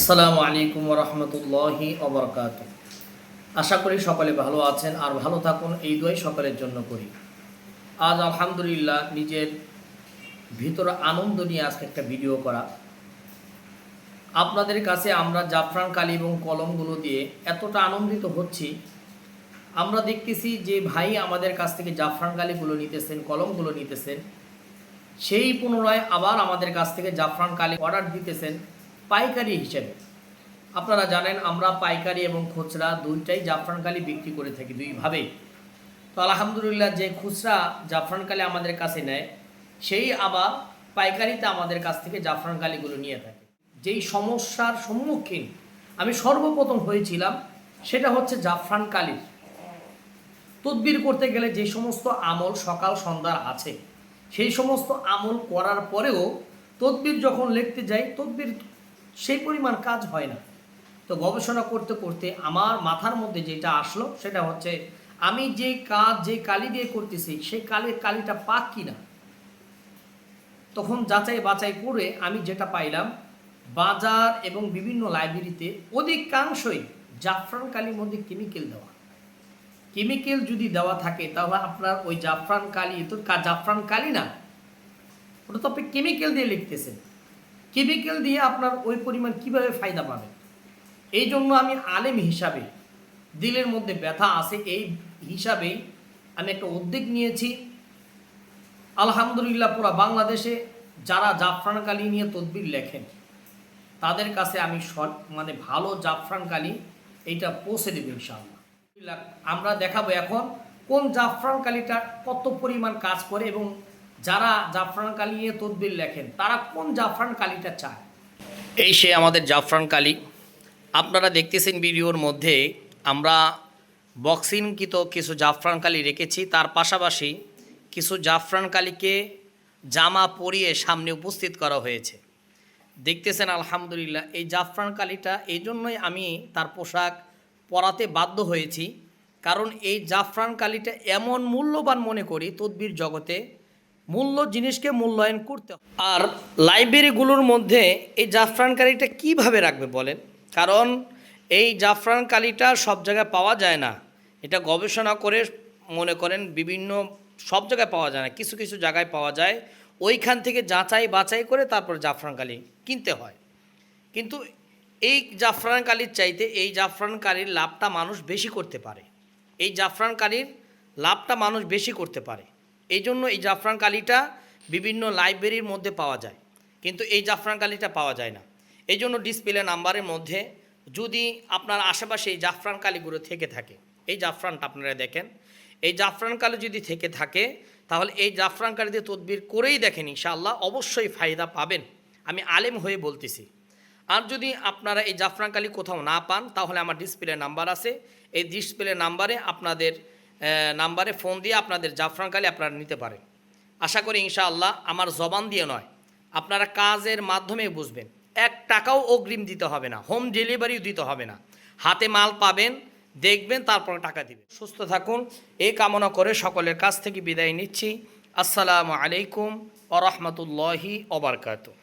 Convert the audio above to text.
আসসালামু আলাইকুম ওয়া রাহমাতুল্লাহি ওয়া বারাকাতুহু। আশা করি সকলে ভালো আছেন আর ভালো থাকুন, এই দোয়াই সকলের জন্য করি। আজ আলহামদুলিল্লাহ নিজের ভিতরে আনন্দ নিয়ে আজকে একটা ভিডিও করা। আপনাদের কাছে আমরা জাফরান কালি এবং কলমগুলো দিয়ে এতটা আনন্দিত হচ্ছি, আমরা দেখতেছি যে ভাই আমাদের কাছ থেকে জাফরান কালিগুলো নিতেছেন, কলমগুলো নিতেছেন, সেই পুনরায় আবার আমাদের কাছ থেকে জাফরান কালি অর্ডার দিতেছেন পাইকারি হিসেবে। আপনারা জানেন আমরা পাইকারি এবং খুচরা দুইটাই জাফরান কালি বিক্রি করে থাকি, দুইভাবেই। তো আলহামদুলিল্লাহ যে খুচরা জাফরান কালি আমাদের কাছে নেয়, সেই আবার পাইকারিতে আমাদের কাছ থেকে জাফরান কালিগুলো নিয়ে থাকে। যেই সমস্যার সম্মুখীন আমি সর্বপ্রথম হয়েছিলাম সেটা হচ্ছে জাফরান কালির তদবির করতে গেলে যে সমস্ত আমল সকাল সন্ধ্যার আছে, সেই সমস্ত আমল করার পরেও তদবির যখন লিখতে যাই, তদবির সেই পরিমাণ কাজ হয় না। তো গবেষণা করতে করতে আমার মাথার মধ্যে যেটা আসলো সেটা হচ্ছে আমি যে কাজ যে কালি দিয়ে করতেছি সেই কালিটা পাক কিনা। তখন যাচাই বাছাই করে আমি যেটা পাইলাম, বাজার এবং বিভিন্ন লাইব্রেরিতে অধিকাংশই জাফরান কালির মধ্যে কেমিক্যাল দেওয়া। কেমিক্যাল যদি দেওয়া থাকে তাহলে আপনার ওই জাফরান কালি তো জাফরান কালি না, ওটা তো আপনি কেমিক্যাল দিয়ে লিখতেছেন। কেমিক্যাল দিয়ে আপনার ওই পরিমাণ কিভাবে ফায়দা পাবেন? এই জন্য আমি আলেম হিসাবে দিলের মধ্যে ব্যথা আছে, এই হিসাবেই আমি একটা উদ্যোগ নিয়েছি। আলহামদুলিল্লাহ পুরা বাংলাদেশে যারা জাফরান কালি নিয়ে তদবির লেখেন তাদের কাছে আমি ভালো জাফরান কালি এইটা পৌঁছে দেব ইনশাআল্লাহ। আমরা দেখাবো এখন কোন জাফরান কালিটা কত পরিমাণ কাজ করে এবং যারা জাফরান কালি নিয়ে তদবির লেখেন তারা কোন জাফরান কালিটা চায়। এই সে আমাদের জাফরান কালি। আপনারা দেখতেছেন ভিডিওর মধ্যে আমরা বক্সিংকৃত কিছু জাফরান কালি রেখেছি, তার পাশাপাশি কিছু জাফরান কালিকে জামা পরিয়ে সামনে উপস্থিত করা হয়েছে। দেখতেছেন আলহামদুলিল্লাহ এই জাফরান কালিটা, এই জন্যই আমি তার পোশাক পরাতে বাধ্য হয়েছি, কারণ এই জাফরান কালিটা এমন মূল্যবান মনে করি তদবির জগতে, মূল্য জিনিসকে মূল্যায়ন করতে। আর লাইব্রেরিগুলোর মধ্যে এই জাফরান কালিটা কীভাবে রাখবে বলেন? কারণ এই জাফরান কালিটা সব জায়গায় পাওয়া যায় না। এটা গবেষণা করে মনে করেন বিভিন্ন সব জায়গায় পাওয়া যায় না, কিছু কিছু জায়গায় পাওয়া যায়। ওইখান থেকে যাচাই বাছাই করে তারপর জাফরান কালি কিনতে হয়। কিন্তু এই জাফরান কালির চাইতে এই জাফরান কালির লাভটা মানুষ বেশি করতে পারে, এই জাফরান কালির লাভটা মানুষ বেশি করতে পারে। এই জন্য এই জাফরান কালিটা বিভিন্ন লাইব্রেরির মধ্যে পাওয়া যায়, কিন্তু এই জাফরান কালিটা পাওয়া যায় না। এই জন্য ডিসপ্লে নাম্বারের মধ্যে যদি আপনার আশেপাশে এই জাফরান কালিগুলো থেকে থাকে, এই জাফরানটা আপনারা দেখেন, এই জাফরান কালি যদি থেকে থাকে তাহলে এই জাফরান কালি দিয়ে তদবির করেই দেখেন, ইনশাআল্লাহ অবশ্যই ফায়দা পাবেন। আমি আলেম হয়ে বলতেছি। আর যদি আপনারা এই জাফরান কালি কোথাও না পান তাহলে আমার ডিসপ্লে নাম্বার আছে, এই ডিসপ্লে নাম্বারে আপনাদের নাম্বারে ফোন দিয়ে আপনাদের জাফরান কালি আপনারা নিতে পারেন। আশা করি ইনশাআল্লাহ আমার জবান দিয়ে নয়, আপনারা কাজের মাধ্যমে বুঝবেন। 1 টাকাও অগ্রিম দিতে হবে না, হোম ডেলিভারিও দিতে হবে না, হাতে মাল পাবেন, দেখবেন, তারপর টাকা দিবেন। সুস্থ থাকুন এই কামনা করে সকলের কাছ থেকে বিদায় নিচ্ছি। আসসালামু আলাইকুম ওয়া রাহমাতুল্লাহি ওয়া বারাকাতুহু।